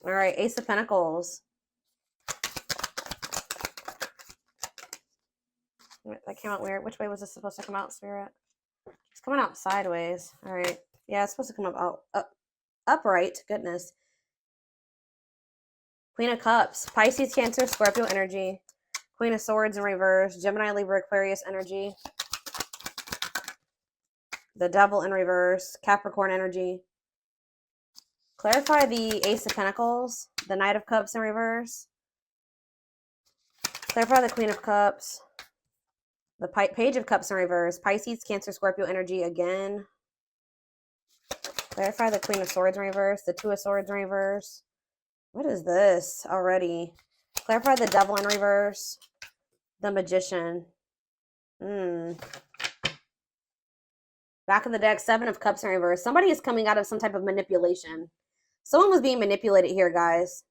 All right, Ace of Pentacles. That came out weird. Which way was this supposed to come out, Spirit? It's coming out sideways. All right. Yeah, it's supposed to come up upright. Goodness. Queen of Cups. Pisces, Cancer, Scorpio energy. Queen of Swords in reverse. Gemini, Libra, Aquarius energy. The Devil in reverse. Capricorn energy. Clarify the Ace of Pentacles. The Knight of Cups in reverse. Clarify the Queen of Cups. The Page of Cups in reverse. Pisces, Cancer, Scorpio energy again. Clarify the Queen of Swords in reverse. The Two of Swords in reverse. What is this already? Clarify the Devil in reverse. The Magician. Back of the deck, Seven of Cups in reverse. Somebody is coming out of some type of manipulation. Someone was being manipulated here, guys.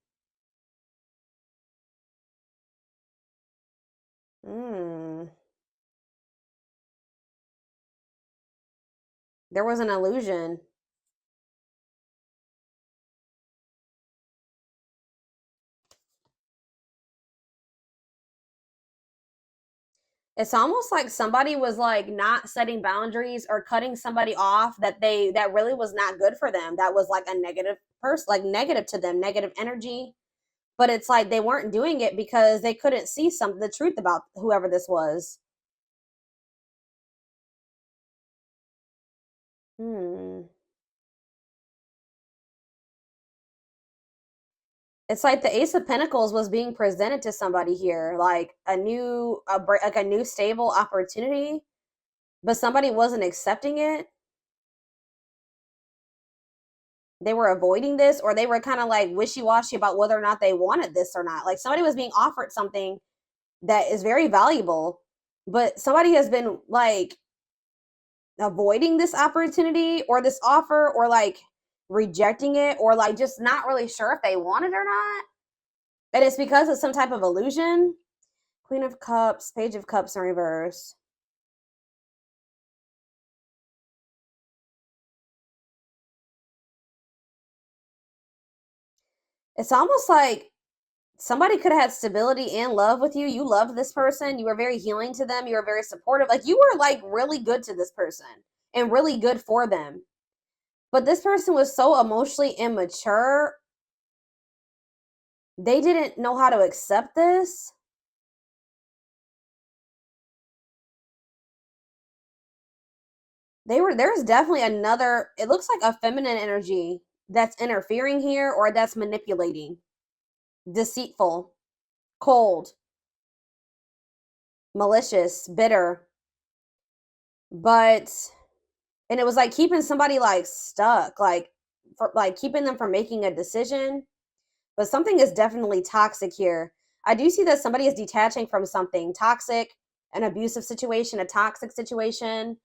There was an illusion. It's almost like somebody was like not setting boundaries or cutting somebody off that really was not good for them. That was like a negative person, like negative to them, negative energy. But it's like they weren't doing it because they couldn't see the truth about whoever this was. It's like the Ace of Pentacles was being presented to somebody here, like a new stable opportunity, but somebody wasn't accepting it. They were avoiding this, or they were kind of like wishy-washy about whether or not they wanted this or not. Like somebody was being offered something that is very valuable, but somebody has been like avoiding this opportunity or this offer, or like rejecting it, or like just not really sure if they want it or not. And it's because of some type of illusion. Queen of Cups, Page of Cups in reverse. It's almost like somebody could have had stability and love with you. You loved this person. You were very healing to them. You were very supportive. Like you were like really good to this person and really good for them. But this person was so emotionally immature. They didn't know how to accept this. There's definitely another, it looks like a feminine energy that's interfering here, or that's manipulating, deceitful, cold, malicious, bitter. But and it was like keeping somebody like stuck, like keeping them from making a decision. But something is definitely toxic here. I do see that somebody is detaching from something toxic, an abusive situation, a toxic situation,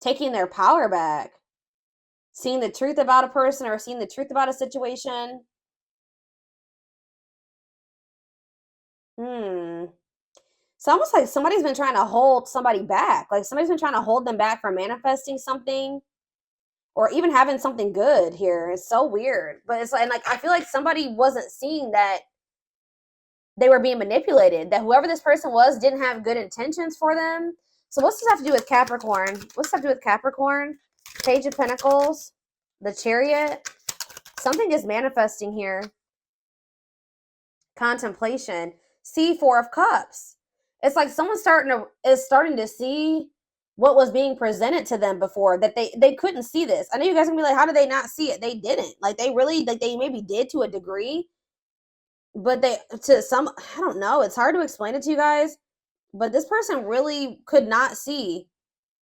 taking their power back, seeing the truth about a person or seeing the truth about a situation. It's almost like somebody's been trying to hold somebody back. Like somebody's been trying to hold them back from manifesting something or even having something good here. It's so weird. But it's like I feel like somebody wasn't seeing that they were being manipulated, that whoever this person was didn't have good intentions for them. So what's this have to do with Capricorn? What's this have to do with Capricorn? Page of Pentacles, the Chariot. Something is manifesting here. Contemplation. See, Four of Cups. It's like someone's starting to see what was being presented to them before, that they couldn't see this. I know you guys are gonna be like, how did they not see it? They didn't. Like they really, like they maybe did to a degree, but I don't know. It's hard to explain it to you guys, but this person really could not see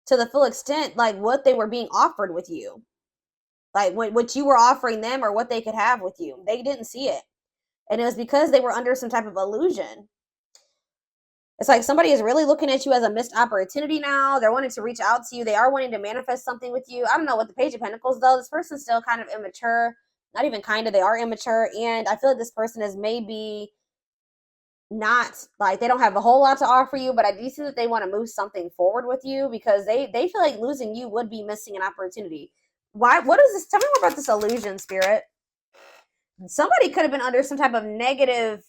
to the full extent like what they were being offered with you, like what you were offering them or what they could have with you. They didn't see it, and it was because they were under some type of illusion. It's like somebody is really looking at you as a missed opportunity now. They're wanting to reach out to you. They are wanting to manifest something with you. I don't know, with the Page of Pentacles, though, this person's still kind of immature. Not even kind of, they are immature. And I feel like this person is maybe not, like, they don't have a whole lot to offer you, but I do see that they want to move something forward with you because they feel like losing you would be missing an opportunity. Why? What is this? Tell me more about this illusion, Spirit. Somebody could have been under some type of negative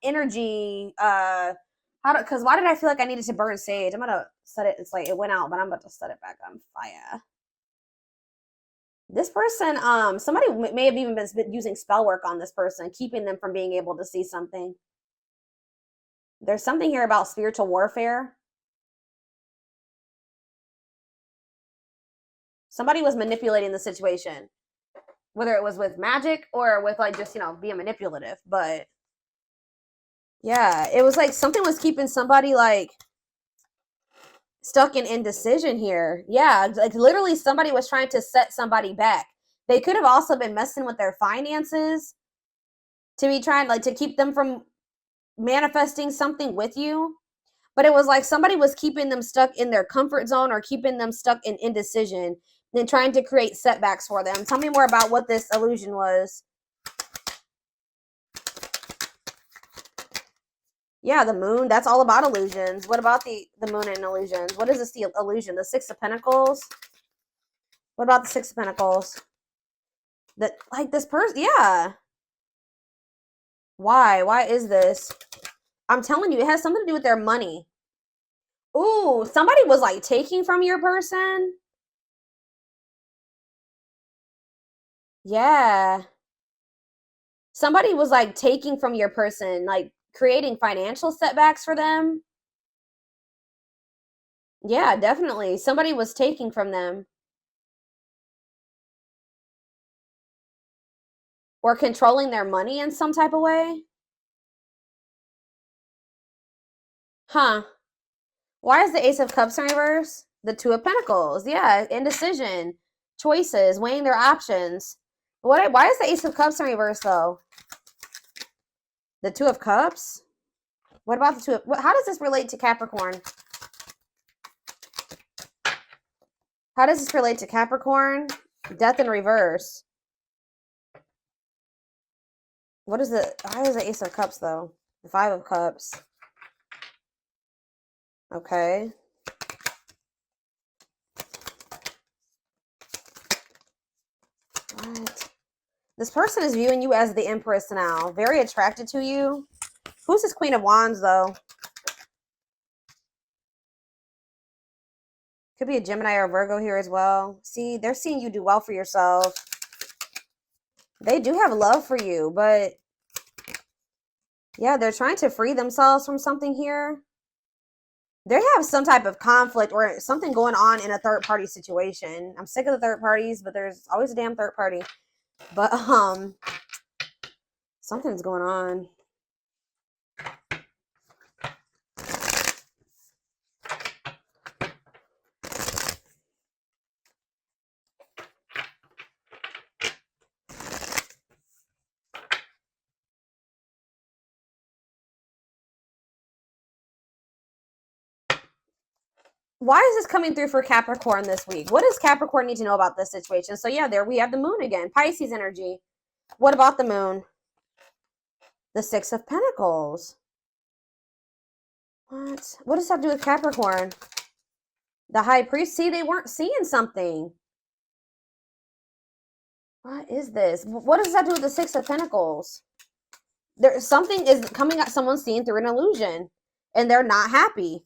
energy. Because why did I feel like I needed to burn sage? I'm gonna set it. It's like it went out, but I'm about to set it back on fire. This person, somebody may have even been using spell work on this person, keeping them from being able to see something. There's something here about spiritual warfare. Somebody was manipulating the situation, whether it was with magic or with like just, being manipulative. But yeah, it was like something was keeping somebody like stuck in indecision here. Yeah, like literally somebody was trying to set somebody back. They could have also been messing with their finances to be trying like to keep them from manifesting something with you. But it was like somebody was keeping them stuck in their comfort zone or keeping them stuck in indecision and trying to create setbacks for them. Tell me more about what this illusion was. Yeah, the moon. That's all about illusions. What about the moon and illusions? What is this, the illusion? The Six of Pentacles? What about the Six of Pentacles? That, like, this person, yeah. Why? Why is this? I'm telling you, it has something to do with their money. Ooh, somebody was, like, taking from your person. Yeah. Somebody was, like, taking from your person, like, creating financial setbacks for them. Yeah, definitely. Somebody was taking from them. Or controlling their money in some type of way. Huh. Why is the Ace of Cups in reverse? The Two of Pentacles. Yeah, indecision. Choices, weighing their options. Why is the Ace of Cups in reverse, though? The Two of Cups? What about the Two of... How does this relate to Capricorn? How does this relate to Capricorn? Death in reverse. What is the... Why is the Ace of Cups, though? The Five of Cups. Okay. What? This person is viewing you as the Empress now. Very attracted to you. Who's this Queen of Wands, though? Could be a Gemini or a Virgo here as well. See, they're seeing you do well for yourself. They do have love for you, but yeah, they're trying to free themselves from something here. They have some type of conflict or something going on in a third party situation. I'm sick of the third parties, but there's always a damn third party. But something's going on. Why is this coming through for Capricorn this week? What does Capricorn need to know about this situation? So yeah, there we have the moon again. Pisces energy. What about the moon? The Six of Pentacles. What? What does that have to do with Capricorn? The High Priest. See, they weren't seeing something. What is this? What does that do with the Six of Pentacles? There's something is coming at someone seeing through an illusion, and they're not happy.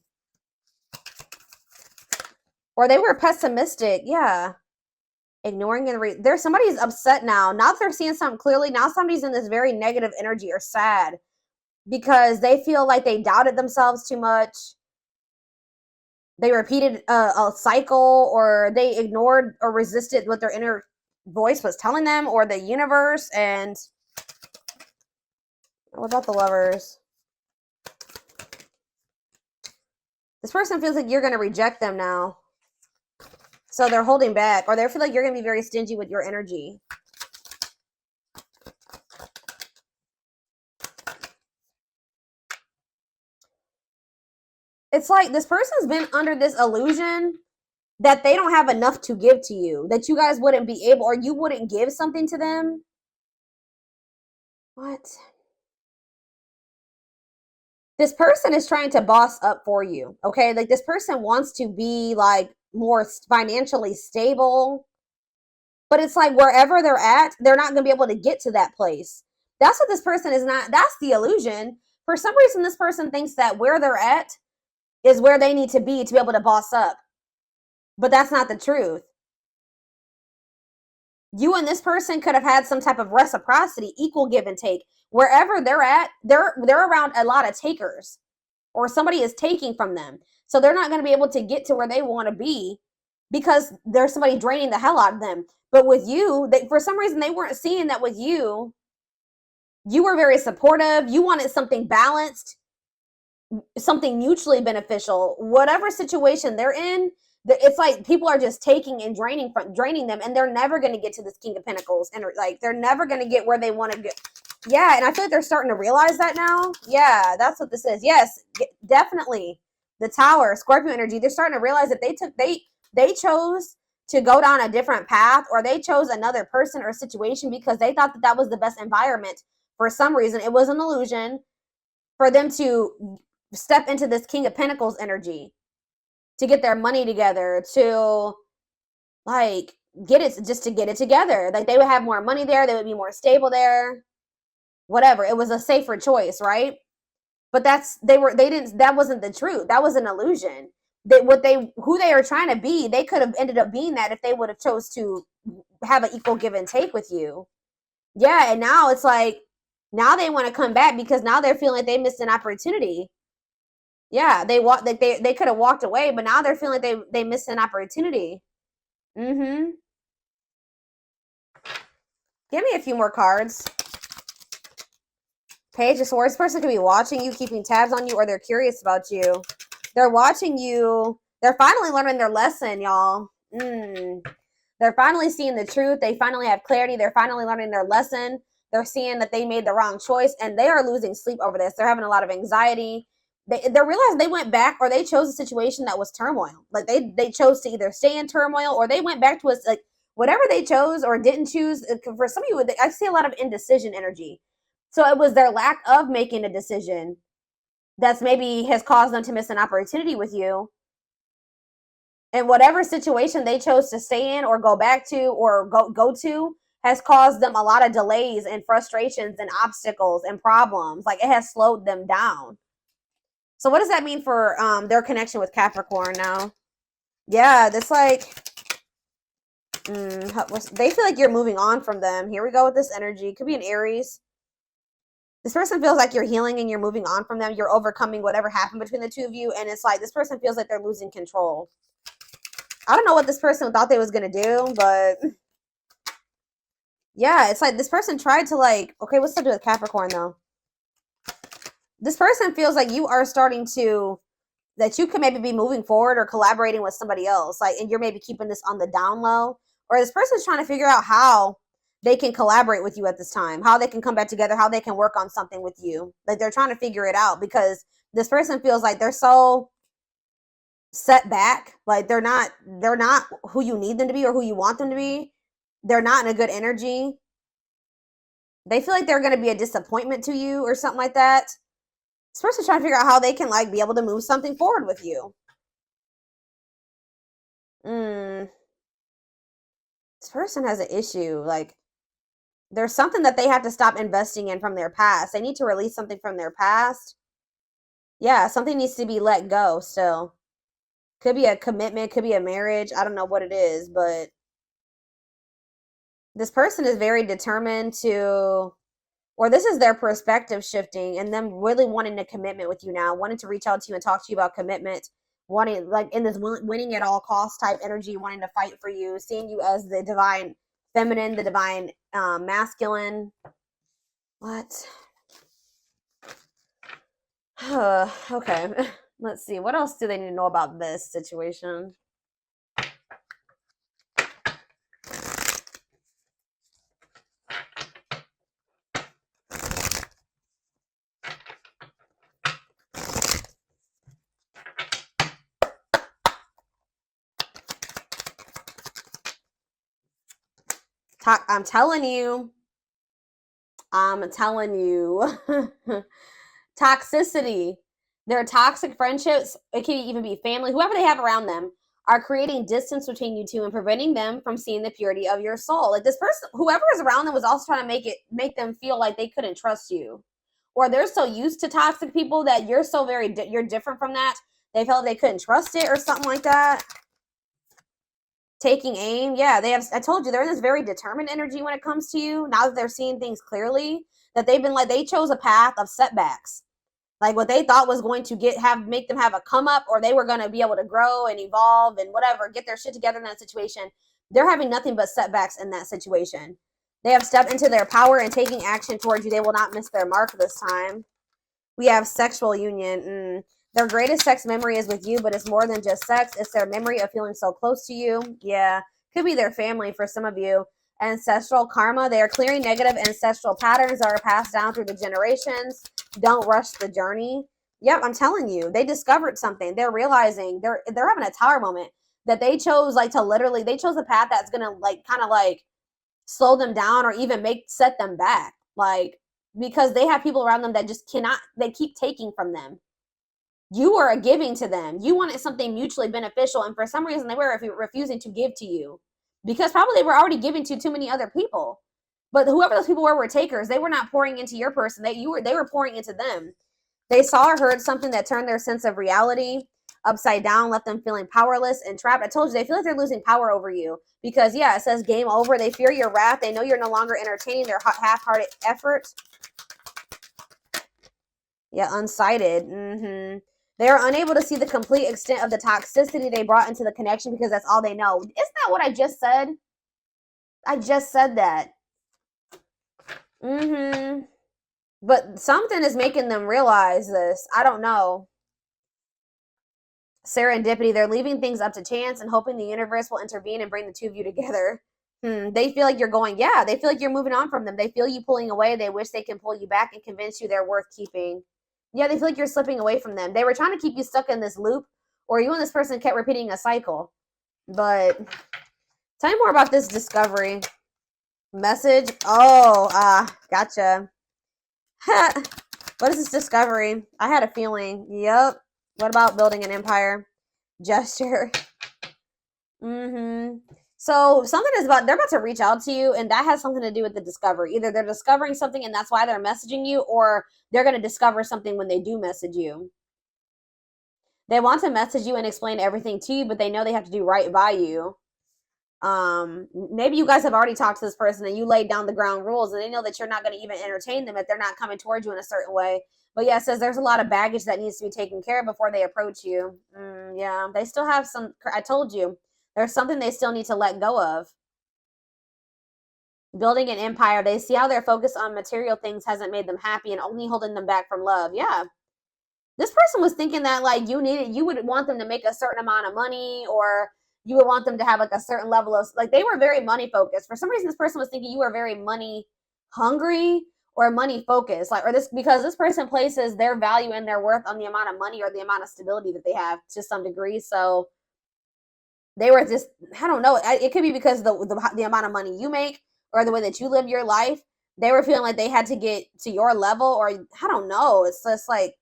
Or they were pessimistic. Yeah. Ignoring and there's somebody's upset now. Now that they're seeing something clearly, now somebody's in this very negative energy or sad because they feel like they doubted themselves too much. They repeated a cycle, or they ignored or resisted what their inner voice was telling them, or the universe. And what about the Lovers? This person feels like you're going to reject them now. So they're holding back, or they feel like you're going to be very stingy with your energy. It's like this person's been under this illusion that they don't have enough to give to you, that you guys wouldn't be able, or you wouldn't give something to them. What? This person is trying to boss up for you, okay? Like this person wants to be like more financially stable. But it's like wherever they're at, they're not going to be able to get to that place. That's what this person is not. That's the illusion. For some reason, this person thinks that where they're at is where they need to be able to boss up. But that's not the truth. You and this person could have had some type of reciprocity, equal give and take. Wherever they're at, they're around a lot of takers, or somebody is taking from them. So they're not going to be able to get to where they want to be because there's somebody draining the hell out of them. But with you, for some reason, they weren't seeing that with you. You were very supportive. You wanted something balanced, something mutually beneficial. Whatever situation they're in, it's like people are just taking and draining them, and they're never going to get to this King of Pentacles, and like they're never going to get where they want to get. Yeah, and I feel like they're starting to realize that now. Yeah, that's what this is. Yes, definitely. The Tower, Scorpio energy, they're starting to realize that they chose to go down a different path, or they chose another person or situation because they thought that that was the best environment. For some reason, it was an illusion for them to step into this King of Pentacles energy, to get their money together, to like get it together. Like they would have more money there, they would be more stable there. Whatever. It was a safer choice, right? But that wasn't the truth. That was an illusion. Who they are trying to be, they could have ended up being that if they would have chose to have an equal give and take with you. Yeah, and now it's like, now they want to come back because now they're feeling like they missed an opportunity. Yeah, they could have walked away, but now they're feeling like they missed an opportunity. Mm-hmm. Give me a few more cards. Page of Swords. This person could be watching you, keeping tabs on you, or they're curious about you. They're watching you. They're finally learning their lesson, y'all. They're finally seeing the truth. They finally have clarity. They're finally learning their lesson. They're seeing that they made the wrong choice, and they are losing sleep over this. They're having a lot of anxiety. They're realizing they went back, or they chose a situation that was turmoil. Like they chose to either stay in turmoil, or they went back to us, like whatever they chose or didn't choose. For some of you, I see a lot of indecision energy. So it was their lack of making a decision that's maybe has caused them to miss an opportunity with you. And whatever situation they chose to stay in or go back to or go to has caused them a lot of delays and frustrations and obstacles and problems. Like it has slowed them down. So what does that mean for their connection with Capricorn now? Yeah, that's like, they feel like you're moving on from them. Here we go with this energy. Could be an Aries. This person feels like you're healing and you're moving on from them. You're overcoming whatever happened between the two of you. And it's like this person feels like they're losing control. I don't know what this person thought they was going to do, but yeah, it's like this person tried to like, okay, what's to do with Capricorn though? This person feels like you are starting to, that you could maybe be moving forward or collaborating with somebody else. Like, and you're maybe keeping this on the down low, or this person's trying to figure out how they can collaborate with you at this time, how they can come back together, how they can work on something with you. Like they're trying to figure it out because this person feels like they're so set back. Like they're not who you need them to be or who you want them to be. They're not in a good energy. They feel like they're going to be a disappointment to you or something like that. This person's trying to figure out how they can like be able to move something forward with you. This person has an issue. Like there's something that they have to stop investing in from their past. They need to release something from their past. Yeah, something needs to be let go still. Could be a commitment, could be a marriage. I don't know what it is, but this person is very determined to, or this is their perspective shifting and them really wanting a commitment with you now, wanting to reach out to you and talk to you about commitment, wanting like in this winning at all costs type energy, wanting to fight for you, seeing you as the divine feminine, the divine masculine. What? Okay. Let's see. What else do they need to know about this situation? I'm telling you. Toxicity. Their toxic friendships, it can even be family, whoever they have around them, are creating distance between you two and preventing them from seeing the purity of your soul. Like this person, whoever is around them was also trying to make them feel like they couldn't trust you. Or they're so used to toxic people that you're so you're different from that. They felt they couldn't trust it or something like that. Taking aim. Yeah, I told you, they're in this very determined energy when it comes to you. Now that they're seeing things clearly, that they've been like, they chose a path of setbacks. Like what they thought was going to make them have a come up, or they were going to be able to grow and evolve and whatever, get their shit together in that situation. They're having nothing but setbacks in that situation. They have stepped into their power and taking action towards you. They will not miss their mark this time. We have sexual union. Their greatest sex memory is with you, but it's more than just sex. It's their memory of feeling so close to you. Yeah, could be their family for some of you. Ancestral karma. They are clearing negative ancestral patterns that are passed down through the generations. Don't rush the journey. Yep, I'm telling you, they discovered something. They're realizing they're having a tower moment that they chose, like, to literally, they chose a path that's gonna like kind of like slow them down or even set them back, like, because they have people around them that just cannot, they keep taking from them. You were giving to them. You wanted something mutually beneficial, and for some reason they were refusing to give to you because probably they were already giving to too many other people. But whoever those people were takers. They were not pouring into your person. They were pouring into them. They saw or heard something that turned their sense of reality upside down, left them feeling powerless and trapped. I told you, they feel like they're losing power over you because, yeah, it says game over. They fear your wrath. They know you're no longer entertaining their half-hearted efforts. Yeah, unsighted. They are unable to see the complete extent of the toxicity they brought into the connection because that's all they know. Isn't that what I just said? I just said that. But something is making them realize this. I don't know. Serendipity. They're leaving things up to chance and hoping the universe will intervene and bring the two of you together. They feel like you're going, yeah, they feel like you're moving on from them. They feel you pulling away. They wish they can pull you back and convince you they're worth keeping. Yeah, they feel like you're slipping away from them. They were trying to keep you stuck in this loop, or you and this person kept repeating a cycle. But tell me more about this discovery. Message. Oh, gotcha. What is this discovery? I had a feeling. Yep. What about building an empire? Gesture. So something is they're about to reach out to you, and that has something to do with the discovery. Either they're discovering something and that's why they're messaging you, or they're going to discover something when they do message you. They want to message you and explain everything to you, but they know they have to do right by you. Maybe you guys have already talked to this person and you laid down the ground rules, and they know that you're not going to even entertain them if they're not coming towards you in a certain way. But yeah, it says there's a lot of baggage that needs to be taken care of before they approach you. Yeah, they still have some, I told you, there's something they still need to let go of. Building an empire. They see how their focus on material things hasn't made them happy and only holding them back from love. Yeah. This person was thinking that, like, you would want them to make a certain amount of money, or you would want them to have like a certain level of, like, they were very money focused. For some reason, this person was thinking you were very money hungry or money focused, like, or this, because this person places their value and their worth on the amount of money or the amount of stability that they have to some degree. So they were just, I don't know. It could be because the amount of money you make or the way that you live your life. They were feeling like they had to get to your level, or I don't know. It's just like,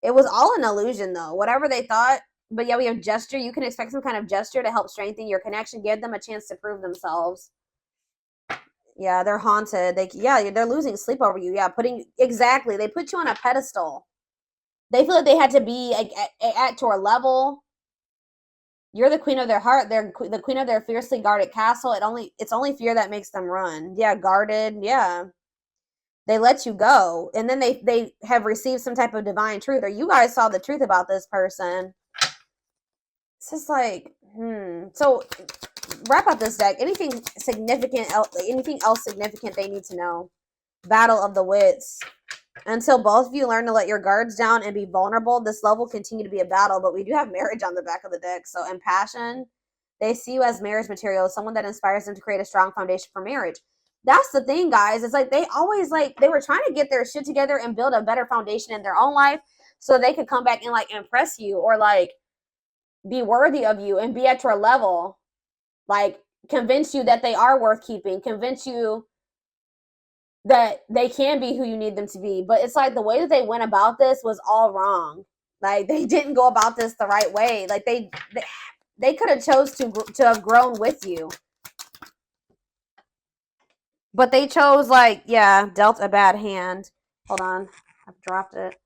it was all an illusion though. Whatever they thought. But yeah, we have gesture. You can expect some kind of gesture to help strengthen your connection, give them a chance to prove themselves. Yeah, they're haunted. They're losing sleep over you. Yeah, exactly. They put you on a pedestal. They feel like they had to be at your level. You're the queen of their heart. They're the queen of their fiercely guarded castle. It's only fear that makes them run. Yeah, guarded. Yeah. They let you go. And then they have received some type of divine truth, or you guys saw the truth about this person. It's just like, So wrap up this deck. Anything else significant they need to know? Battle of the Wits. Until both of you learn to let your guards down and be vulnerable, this love will continue to be a battle. But we do have marriage on the back of the deck. So, and passion, they see you as marriage material, someone that inspires them to create a strong foundation for marriage. That's the thing, guys. It's like they always, like, they were trying to get their shit together and build a better foundation in their own life so they could come back and, like, impress you, or, like, be worthy of you and be at your level. Like, convince you that they are worth keeping, convince you that they can be who you need them to be. But it's like the way that they went about this was all wrong. Like, they didn't go about this the right way. Like, They could have chose to have grown with you. But they chose, like, yeah, dealt a bad hand. Hold on. I've dropped it.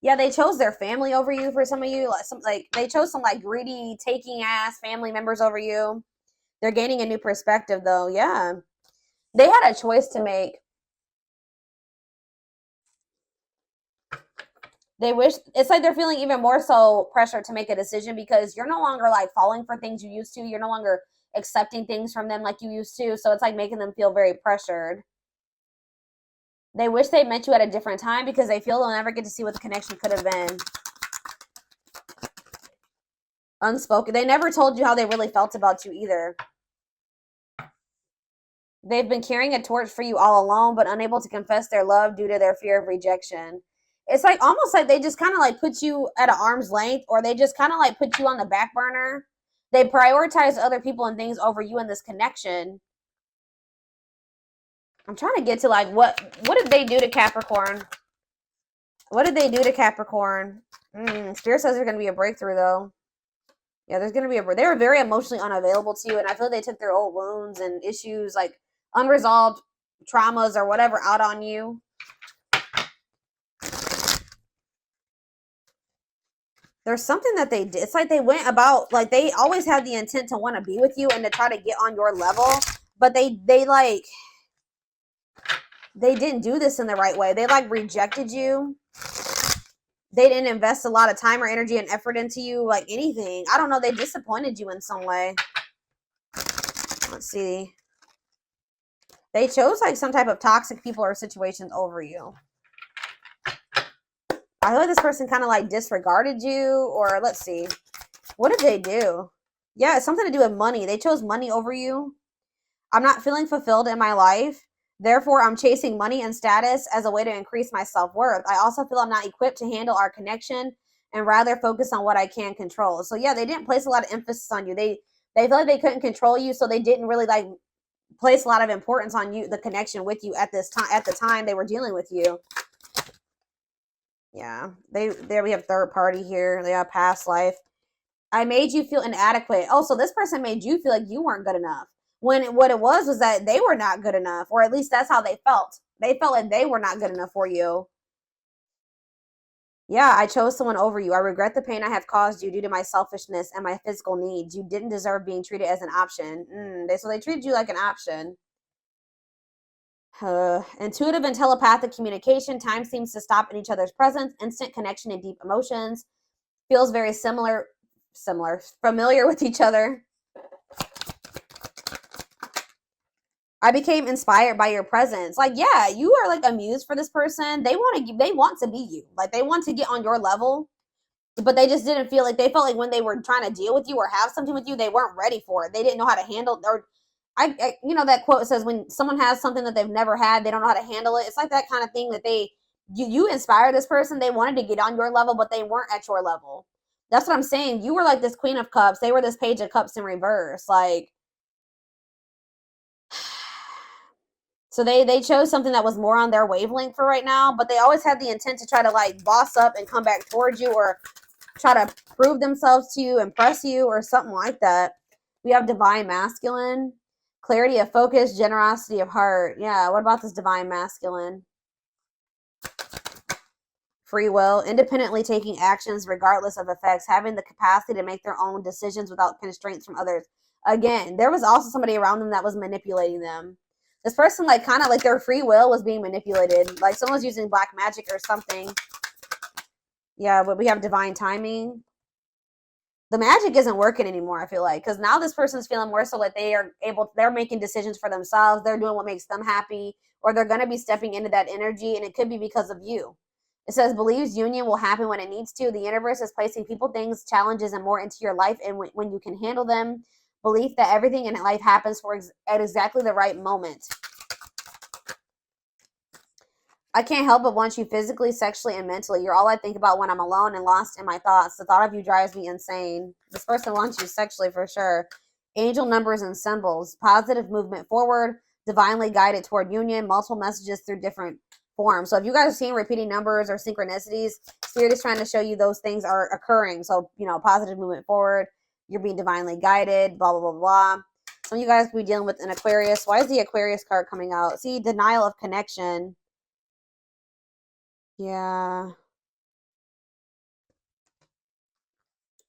Yeah, they chose their family over you for some of you. Like they chose some like greedy, taking ass family members over you. They're gaining a new perspective though. Yeah. They had a choice to make. They wish, it's like they're feeling even more so pressure to make a decision because you're no longer like falling for things you used to. You're no longer accepting things from them like you used to. So it's like making them feel very pressured. They wish they met you at a different time because they feel they'll never get to see what the connection could have been. Unspoken. They never told you how they really felt about you either. They've been carrying a torch for you all along, but unable to confess their love due to their fear of rejection. It's like almost like they just kind of like put you at an arm's length, or they just kind of like put you on the back burner. They prioritize other people and things over you in this connection. I'm trying to get to like what did they do to Capricorn? What did they do to Capricorn? Spirit says there's going to be a breakthrough though. Yeah, there's going to be they were very emotionally unavailable to you, and I feel they took their old wounds and issues, like unresolved traumas or whatever, out on you. There's something that they did. It's like they went about, like they always had the intent to want to be with you and to try to get on your level, but they didn't do this in the right way. They like rejected you. They didn't invest a lot of time or energy and effort into you, like anything. I don't know. They disappointed you in some way. Let's see. They chose like some type of toxic people or situations over you. I feel like this person kind of like disregarded you, or let's see. What did they do? Yeah, it's something to do with money. They chose money over you. I'm not feeling fulfilled in my life. Therefore, I'm chasing money and status as a way to increase my self-worth. I also feel I'm not equipped to handle our connection and rather focus on what I can control. So yeah, they didn't place a lot of emphasis on you. They feel like they couldn't control you, so they didn't really like place a lot of importance on you, the connection with you at this time, at the time they were dealing with you. Yeah, there we have third party here. They have past life. I made you feel inadequate. Oh, so this person made you feel like you weren't good enough. When what it was that they were not good enough, or at least that's how they felt. They felt like they were not good enough for you. Yeah, I chose someone over you. I regret the pain I have caused you due to my selfishness and my physical needs. You didn't deserve being treated as an option. So they treated you like an option. Intuitive and telepathic communication. Time seems to stop in each other's presence. Instant connection and deep emotions. Feels very familiar with each other. I became inspired by your presence. Like, yeah, you are like a muse for this person. They want to be you. Like, they want to get on your level, but they just didn't feel like, they felt like when they were trying to deal with you or have something with you, they weren't ready for it. They didn't know how to handle, or you know, that quote says when someone has something that they've never had, they don't know how to handle it. It's like that kind of thing that you inspire this person. They wanted to get on your level, but they weren't at your level. That's what I'm saying. You were like this Queen of Cups. They were this Page of Cups in reverse. Like, so they chose something that was more on their wavelength for right now, but they always had the intent to try to like boss up and come back towards you, or try to prove themselves to you, impress you, or something like that. We have Divine Masculine. Clarity of focus, generosity of heart. Yeah, what about this Divine Masculine? Free will, independently taking actions regardless of effects, having the capacity to make their own decisions without constraints from others. Again, there was also somebody around them that was manipulating them. This person, like, kind of like their free will was being manipulated. Like someone's using black magic or something. Yeah, but we have divine timing. The magic isn't working anymore, I feel like, because now this person's feeling more so like they're making decisions for themselves. They're doing what makes them happy, or they're going to be stepping into that energy, and it could be because of you. It says, believes union will happen when it needs to. The universe is placing people, things, challenges, and more into your life, and when you can handle them, belief that everything in life happens at exactly the right moment. I can't help but want you physically, sexually, and mentally. You're all I think about when I'm alone and lost in my thoughts. The thought of you drives me insane. This person wants you sexually for sure. Angel numbers and symbols. Positive movement forward. Divinely guided toward union. Multiple messages through different forms. So if you guys are seeing repeating numbers or synchronicities, Spirit is trying to show you those things are occurring. So, you know, positive movement forward. You're being divinely guided, blah, blah, blah, blah. Some of you guys could be dealing with an Aquarius. Why is the Aquarius card coming out? See, denial of connection. Yeah.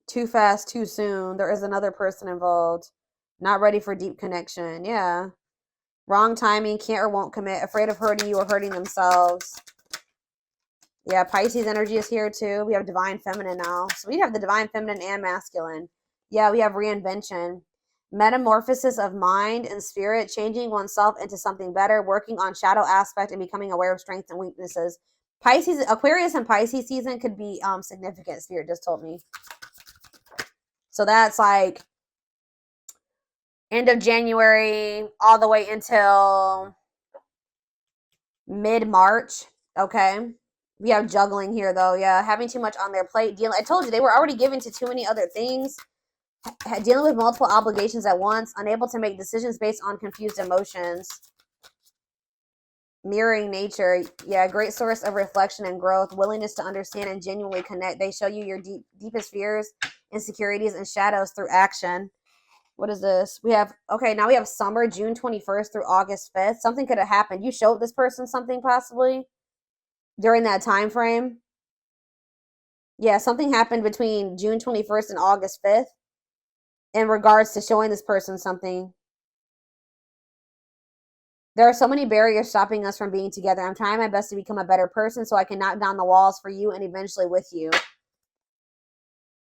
Too fast, too soon. There is another person involved. Not ready for deep connection. Yeah. Wrong timing, can't or won't commit, afraid of hurting you or hurting themselves. Yeah, Pisces energy is here too. We have divine feminine now. So we have the divine feminine and masculine. Yeah, we have reinvention. Metamorphosis of mind and spirit, changing oneself into something better, working on shadow aspect and becoming aware of strengths and weaknesses. Pisces, Aquarius and Pisces season could be significant, Spirit just told me. So that's like end of January all the way until mid-March. Okay. We have juggling here though. Yeah, having too much on their plate. Dealing, I told you they were already given to too many other things. Dealing with multiple obligations at once, unable to make decisions based on confused emotions. Mirroring nature. Yeah, great source of reflection and growth. Willingness to understand and genuinely connect. They show you your deepest fears, insecurities, and shadows through action. What is this? We have, okay, now we have summer, June 21st through August 5th. Something could have happened. You showed this person something possibly during that time frame. Yeah, something happened between June 21st and August 5th in regards to showing this person something. There are so many barriers stopping us from being together. I'm trying my best to become a better person so I can knock down the walls for you and eventually with you.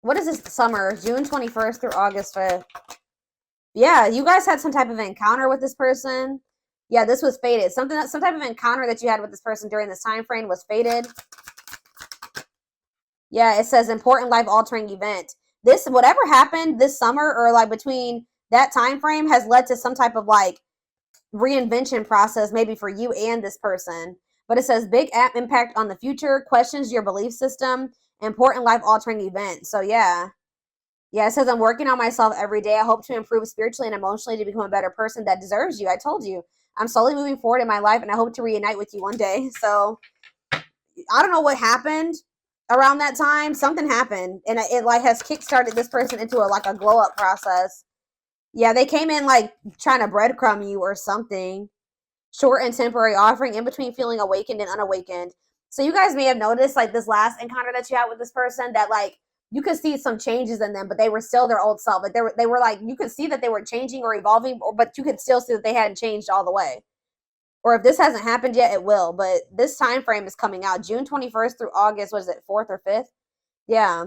What is this summer? June 21st through August 5th. Yeah, you guys had some type of encounter with this person. Yeah, this was fated. Some type of encounter that you had with this person during this time frame was fated. Yeah, it says important life-altering event. This, whatever happened this summer or like between that time frame has led to some type of like reinvention process maybe for you and this person. But it says big impact on the future, questions your belief system, important life-altering event. So yeah. Yeah, it says I'm working on myself every day. I hope to improve spiritually and emotionally to become a better person that deserves you. I told you. I'm slowly moving forward in my life and I hope to reunite with you one day. So I don't know what happened around that time. Something happened and it like has kickstarted this person into a glow up process. Yeah, they came in like trying to breadcrumb you or something. Short and temporary offering in between feeling awakened and unawakened. So you guys may have noticed like this last encounter that you had with this person that like you could see some changes in them, but they were still their old self. Like they were like you could see that they were changing or evolving, but you could still see that they hadn't changed all the way. Or if this hasn't happened yet, it will. But this time frame is coming out June 21st through August. Was it 4th or 5th? Yeah.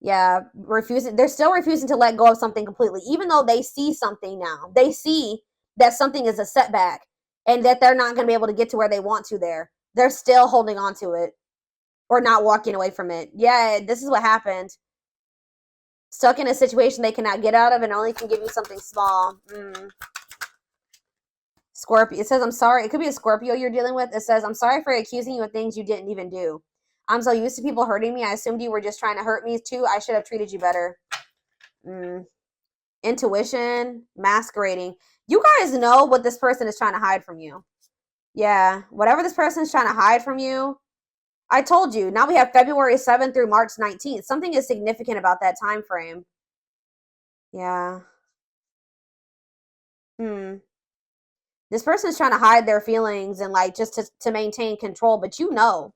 Yeah, refusing. They're still refusing to let go of something completely, even though they see something now. They see that something is a setback and that they're not going to be able to get to where they want to there. They're still holding on to it or not walking away from it. Yeah, this is what happened. Stuck in a situation they cannot get out of and only can give you something small. Scorpio. It says, I'm sorry. It could be a Scorpio you're dealing with. It says, I'm sorry for accusing you of things you didn't even do. I'm so used to people hurting me. I assumed you were just trying to hurt me too. I should have treated you better. Intuition, masquerading. You guys know what this person is trying to hide from you. Yeah, whatever this person is trying to hide from you. I told you. Now we have February 7th through March 19th. Something is significant about that time frame. Yeah. This person is trying to hide their feelings and like just to maintain control, but you know.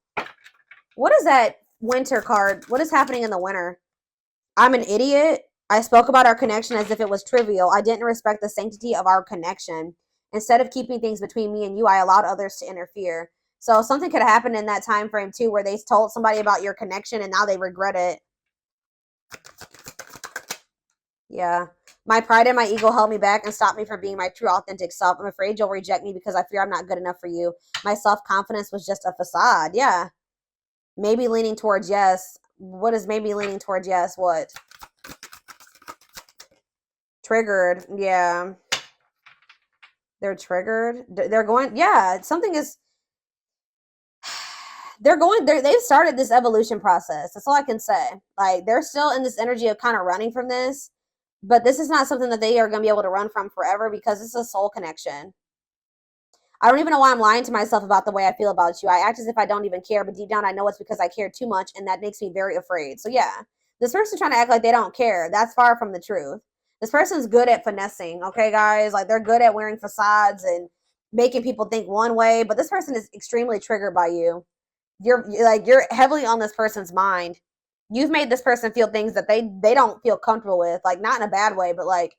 What is that winter card? What is happening in the winter? I'm an idiot. I spoke about our connection as if it was trivial. I didn't respect the sanctity of our connection. Instead of keeping things between me and you, I allowed others to interfere. So something could have happened in that time frame too, where they told somebody about your connection and now they regret it. Yeah. My pride and my ego held me back and stopped me from being my true authentic self. I'm afraid you'll reject me because I fear I'm not good enough for you. My self-confidence was just a facade. Yeah. Maybe leaning towards yes. What is maybe leaning towards yes? What? Triggered. Yeah. They're triggered. They're going, yeah, something is, they've started this evolution process. That's all I can say. Like, they're still in this energy of kind of running from this, but this is not something that they are going to be able to run from forever because it's a soul connection. I don't even know why I'm lying to myself about the way I feel about you. I act as if I don't even care, but deep down I know it's because I care too much, and that makes me very afraid. So yeah, This person's trying to act like they don't care. That's far from the truth. This person's good at finessing, okay, guys? Like, they're good at wearing facades and making people think one way, but this person is extremely triggered by you. You're heavily on this person's mind. You've made this person feel things that they don't feel comfortable with, like, not in a bad way, but like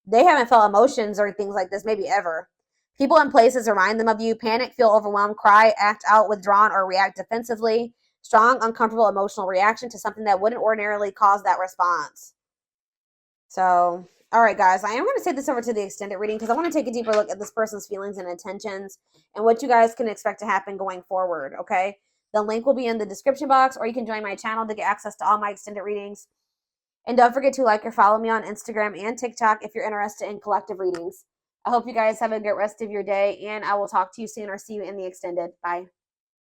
they haven't felt emotions or things like this maybe ever. People and places remind them of you. Panic, feel overwhelmed, cry, act out, withdrawn, or react defensively. Strong, uncomfortable emotional reaction to something that wouldn't ordinarily cause that response. So, all right, guys, I am going to take this over to the extended reading because I want to take a deeper look at this person's feelings and intentions and what you guys can expect to happen going forward, okay? The link will be in the description box, or you can join my channel to get access to all my extended readings. And don't forget to like or follow me on Instagram and TikTok if you're interested in collective readings. I hope you guys have a good rest of your day, and I will talk to you soon or see you in the extended. Bye.